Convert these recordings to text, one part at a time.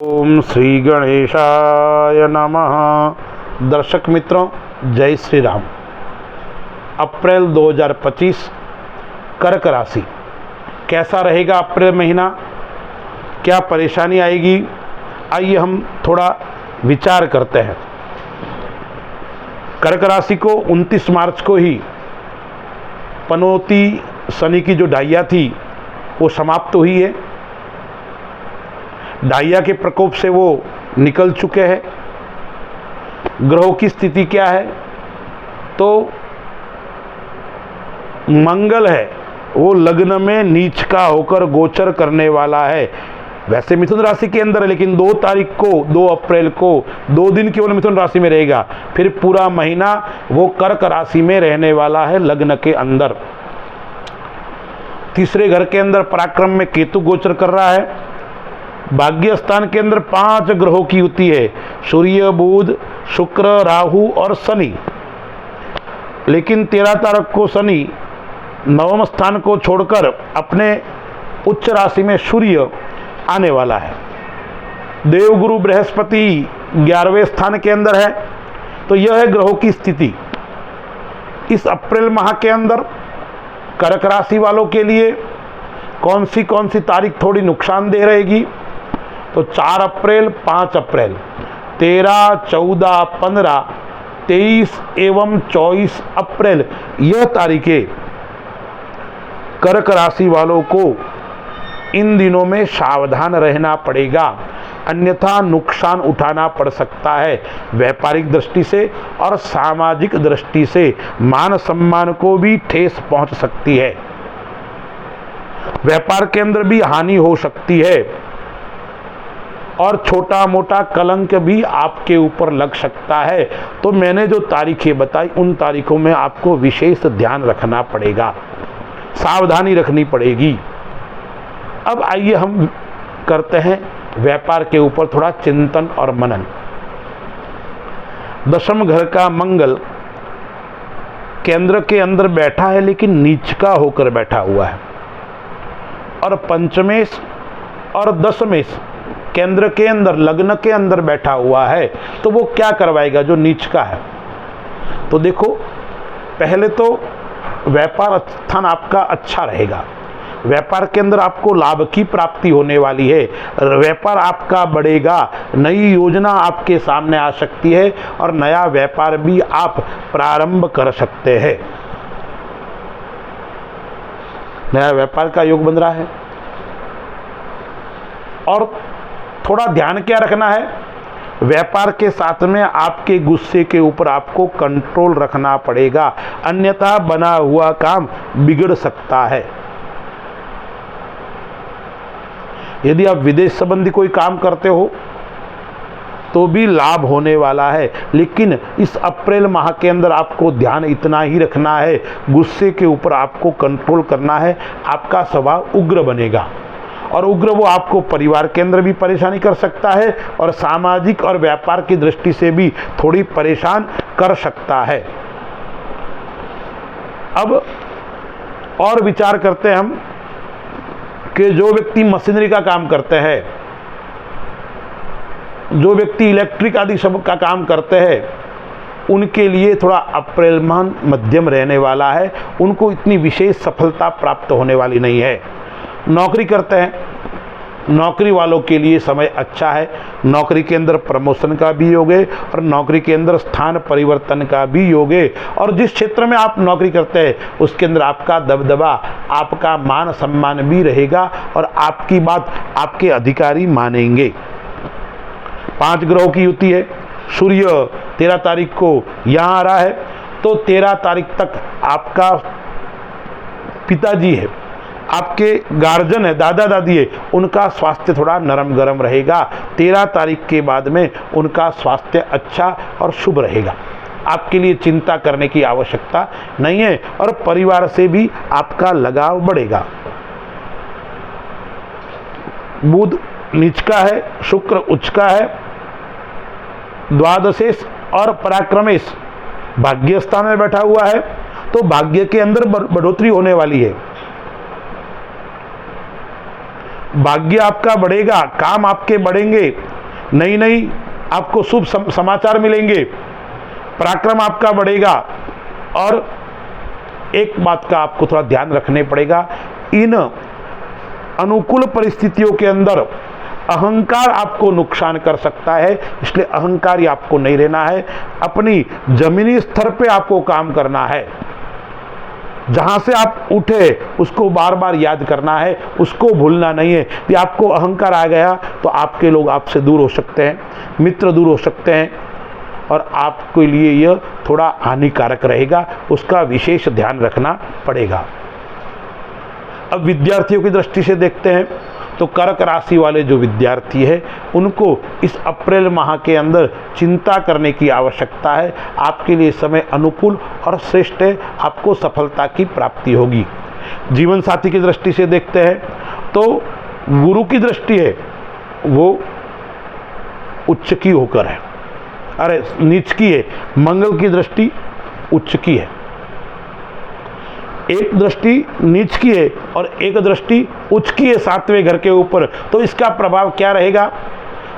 ओम श्री गणेशाय नमः। दर्शक मित्रों, जय श्री राम। अप्रैल 2025 कर्क राशि कैसा रहेगा? अप्रैल महीना क्या परेशानी आएगी? आइए हम थोड़ा विचार करते हैं। कर्क राशि को 29 मार्च को ही पनौती शनि की जो डाइया थी वो समाप्त हुई है। डाइया के प्रकोप से वो निकल चुके हैं। ग्रहों की स्थिति क्या है? तो मंगल है वो लग्न में नीच का होकर गोचर करने वाला है। वैसे मिथुन राशि के अंदर है, लेकिन 2 तारीख को 2 अप्रैल को 2 दिन केवल मिथुन राशि में रहेगा। फिर पूरा महीना वो कर्क राशि में रहने वाला है, लग्न के अंदर। तीसरे घर के अंदर पराक्रम में केतु गोचर कर रहा है। भाग्य स्थान के अंदर 5 ग्रहों की युति है, सूर्य, बुध, शुक्र, राहु और शनि। लेकिन 13 तारीख को शनि नवम स्थान को छोड़कर अपने उच्च राशि में सूर्य आने वाला है। देवगुरु बृहस्पति 11वें स्थान के अंदर है। तो यह है ग्रहों की स्थिति। इस अप्रैल माह के अंदर कर्क राशि वालों के लिए कौन सी तारीख थोड़ी नुकसानदेह रहेगी? तो 4 अप्रैल, 5 अप्रैल, 13, 14, 15, 23 एवं 24 अप्रैल यह तारीखें कर्क राशि वालों को इन दिनों में सावधान रहना पड़ेगा, अन्यथा नुकसान उठाना पड़ सकता है। व्यापारिक दृष्टि से और सामाजिक दृष्टि से मान सम्मान को भी ठेस पहुंच सकती है। व्यापार के अंदर भी हानि हो सकती है और छोटा मोटा कलंक भी आपके ऊपर लग सकता है। तो मैंने जो तारीखें बताई उन तारीखों में आपको विशेष ध्यान रखना पड़ेगा, सावधानी रखनी पड़ेगी। अब आइए हम करते हैं व्यापार के ऊपर थोड़ा चिंतन और मनन। दशम घर का मंगल केंद्र के अंदर बैठा है, लेकिन नीच का होकर बैठा हुआ है। और पंचमेश और दशमेश केंद्र के अंदर लग्न के अंदर बैठा हुआ है। तो वो क्या करवाएगा जो नीच का है? तो देखो, पहले तो व्यापार स्थान आपका अच्छा रहेगा। व्यापार के अंदर आपको लाभ की प्राप्ति होने वाली है। व्यापार आपका बढ़ेगा, नई योजना आपके सामने आ सकती है और नया व्यापार भी आप प्रारंभ कर सकते हैं। नया व्यापार का योग बन रहा है। और थोड़ा ध्यान क्या रखना है? व्यापार के साथ में आपके गुस्से के ऊपर आपको कंट्रोल रखना पड़ेगा, अन्यथा बना हुआ काम बिगड़ सकता है। यदि आप विदेश संबंधी कोई काम करते हो तो भी लाभ होने वाला है, लेकिन इस अप्रैल माह के अंदर आपको ध्यान इतना ही रखना है, गुस्से के ऊपर आपको कंट्रोल करना है। आपका स्वभाव उग्र बनेगा और उग्र वो आपको परिवार के अंदर भी परेशानी कर सकता है और सामाजिक और व्यापार की दृष्टि से भी थोड़ी परेशान कर सकता है। अब और विचार करते हैं हम कि जो व्यक्ति मशीनरी का काम करते हैं, जो व्यक्ति इलेक्ट्रिक आदि सब का काम करते हैं, उनके लिए थोड़ा अप्रैल माह मध्यम रहने वाला है। उनको इतनी विशेष सफलता प्राप्त होने वाली नहीं है। नौकरी करते हैं, नौकरी वालों के लिए समय अच्छा है। नौकरी के अंदर प्रमोशन का भी योग है और नौकरी के अंदर स्थान परिवर्तन का भी योग है। और जिस क्षेत्र में आप नौकरी करते हैं उसके अंदर आपका दबदबा, आपका मान सम्मान भी रहेगा और आपकी बात आपके अधिकारी मानेंगे। 5 ग्रहों की युति है। सूर्य 13 तारीख को यहाँ आ रहा है, तो 13 तारीख तक आपका पिताजी है, आपके गार्जियन है, दादा दादी है, उनका स्वास्थ्य थोड़ा नरम गरम रहेगा। 13 तारीख के बाद में उनका स्वास्थ्य अच्छा और शुभ रहेगा। आपके लिए चिंता करने की आवश्यकता नहीं है और परिवार से भी आपका लगाव बढ़ेगा। बुध नीच का है, शुक्र उच्च का है, द्वादशेश और पराक्रमेश भाग्य स्थान में बैठा हुआ है। तो भाग्य के अंदर बढ़ोतरी होने वाली है। भाग्य आपका बढ़ेगा, काम आपके बढ़ेंगे, नई नई आपको शुभ समाचार मिलेंगे, पराक्रम आपका बढ़ेगा। और एक बात का आपको थोड़ा ध्यान रखने पड़ेगा, इन अनुकूल परिस्थितियों के अंदर अहंकार आपको नुकसान कर सकता है, इसलिए अहंकारी आपको नहीं रहना है। अपनी जमीनी स्तर पे आपको काम करना है, जहां से आप उठे उसको बार बार याद करना है, उसको भूलना नहीं है। कि आपको अहंकार आ गया तो आपके लोग आपसे दूर हो सकते हैं, मित्र दूर हो सकते हैं, और आपके लिए यह थोड़ा हानिकारक रहेगा, उसका विशेष ध्यान रखना पड़ेगा। अब विद्यार्थियों की दृष्टि से देखते हैं तो कर्क राशि वाले जो विद्यार्थी है उनको इस अप्रैल माह के अंदर चिंता करने की आवश्यकता है। आपके लिए समय अनुकूल और श्रेष्ठ है, आपको सफलता की प्राप्ति होगी। जीवन साथी की दृष्टि से देखते हैं तो गुरु की दृष्टि है वो उच्च की होकर है, अरे नीच की है, मंगल की दृष्टि उच्च की है। एक दृष्टि नीच की है और एक दृष्टि उच्च की है 7वें घर के ऊपर। तो इसका प्रभाव क्या रहेगा?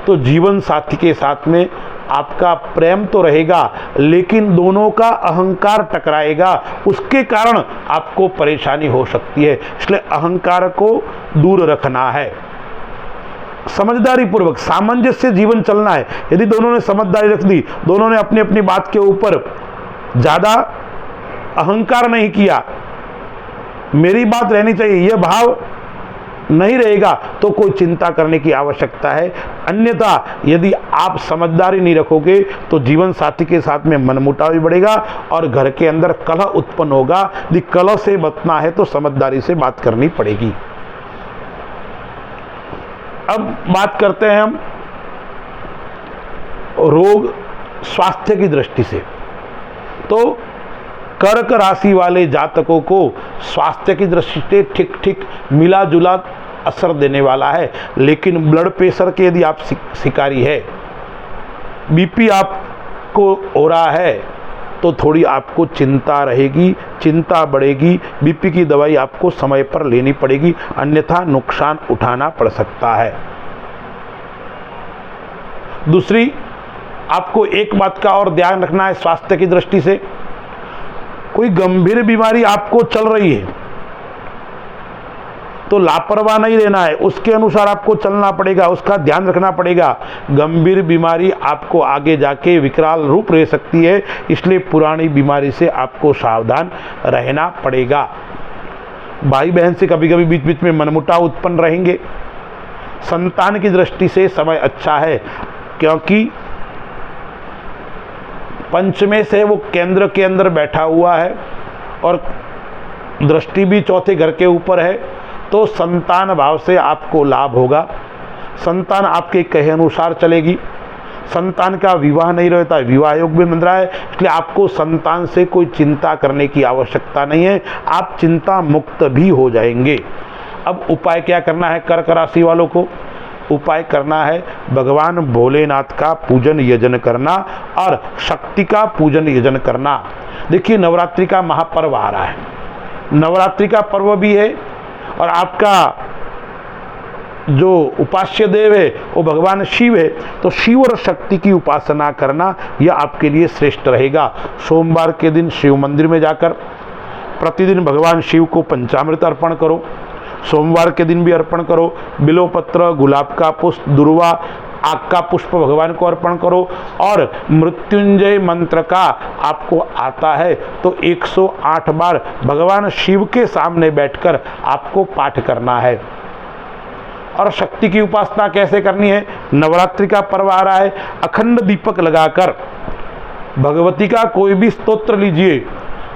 तो जीवन साथी के साथ में आपका प्रेम तो रहेगा, लेकिन दोनों का अहंकार टकराएगा, उसके कारण आपको परेशानी हो सकती है। इसलिए अहंकार को दूर रखना है, समझदारी पूर्वक सामंजस्य जीवन चलना है। यदि दोनों ने समझदारी रख दी, दोनों ने अपनी अपनी बात के ऊपर ज़्यादा अहंकार नहीं किया, मेरी बात रहनी चाहिए, यह भाव नहीं रहेगा, तो कोई चिंता करने की आवश्यकता है। अन्यथा यदि आप समझदारी नहीं रखोगे तो जीवन साथी के साथ में मनमुटाव भी बढ़ेगा और घर के अंदर कलह उत्पन्न होगा। यदि कलह से बचना है तो समझदारी से बात करनी पड़ेगी। अब बात करते हैं हम रोग स्वास्थ्य की दृष्टि से। तो कर्क राशि वाले जातकों को स्वास्थ्य की दृष्टि से ठीक ठीक मिला जुला असर देने वाला है, लेकिन ब्लड प्रेशर के यदि आप शिकारी है, बीपी आपको हो रहा है, तो थोड़ी आपको चिंता रहेगी, चिंता बढ़ेगी। बीपी की दवाई आपको समय पर लेनी पड़ेगी, अन्यथा नुकसान उठाना पड़ सकता है। दूसरी, आपको एक बात का और ध्यान रखना है स्वास्थ्य की दृष्टि से, कोई गंभीर बीमारी आपको चल रही है तो लापरवाह नहीं रहना है, उसके अनुसार आपको चलना पड़ेगा, उसका ध्यान रखना पड़ेगा। गंभीर बीमारी आपको आगे जाके विकराल रूप ले सकती है, इसलिए पुरानी बीमारी से आपको सावधान रहना पड़ेगा। भाई बहन से कभी कभी बीच बीच में मनमुटाव उत्पन्न रहेंगे। संतान की दृष्टि से समय अच्छा है, क्योंकि पंचमे से वो केंद्र के अंदर बैठा हुआ है और दृष्टि भी चौथे घर के ऊपर है, तो संतान भाव से आपको लाभ होगा। संतान आपके कहे अनुसार चलेगी। संतान का विवाह नहीं रहता, विवाह योग भी बन रहा है, इसलिए आपको संतान से कोई चिंता करने की आवश्यकता नहीं है, आप चिंता मुक्त भी हो जाएंगे। अब उपाय क्या करना है कर्क राशि वालों को? उपाय करना है भगवान भोलेनाथ का पूजन यजन करना और शक्ति का पूजन यजन करना। देखिए नवरात्रि का महापर्व आ रहा है, नवरात्रि का पर्व भी है और आपका जो उपास्य देव है वो भगवान शिव है, तो शिव और शक्ति की उपासना करना यह आपके लिए श्रेष्ठ रहेगा। सोमवार के दिन शिव मंदिर में जाकर प्रतिदिन भगवान शिव को पंचामृत अर्पण करो, सोमवार के दिन भी अर्पण करो। बिल्वपत्र, गुलाब का पुष्प, दुर्वा, आग का पुष्प भगवान को अर्पण करो और मृत्युंजय मंत्र का आपको आता है तो 108 बार भगवान शिव के सामने बैठकर आपको पाठ करना है। और शक्ति की उपासना कैसे करनी है? नवरात्रि का पर्व आ रहा है, अखंड दीपक लगाकर भगवती का कोई भी स्तोत्र लीजिए,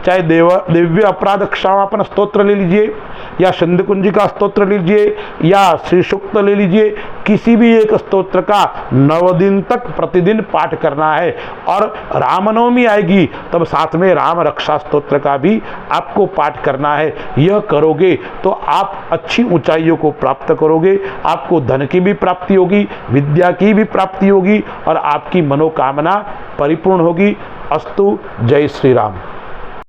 चाहे दिव्य अपराध क्षमापन स्तोत्र ले लीजिए या सिंधुकुंजी का स्तोत्र लीजिए या श्री सूक्त ले लीजिए, किसी भी एक स्तोत्र का 9 दिन तक प्रतिदिन पाठ करना है। और रामनवमी आएगी तब साथ में राम रक्षा स्तोत्र का भी आपको पाठ करना है। यह करोगे तो आप अच्छी ऊंचाइयों को प्राप्त करोगे, आपको धन की भी प्राप्ति होगी, विद्या की भी प्राप्ति होगी और आपकी मनोकामना परिपूर्ण होगी। अस्तु। जय श्री राम।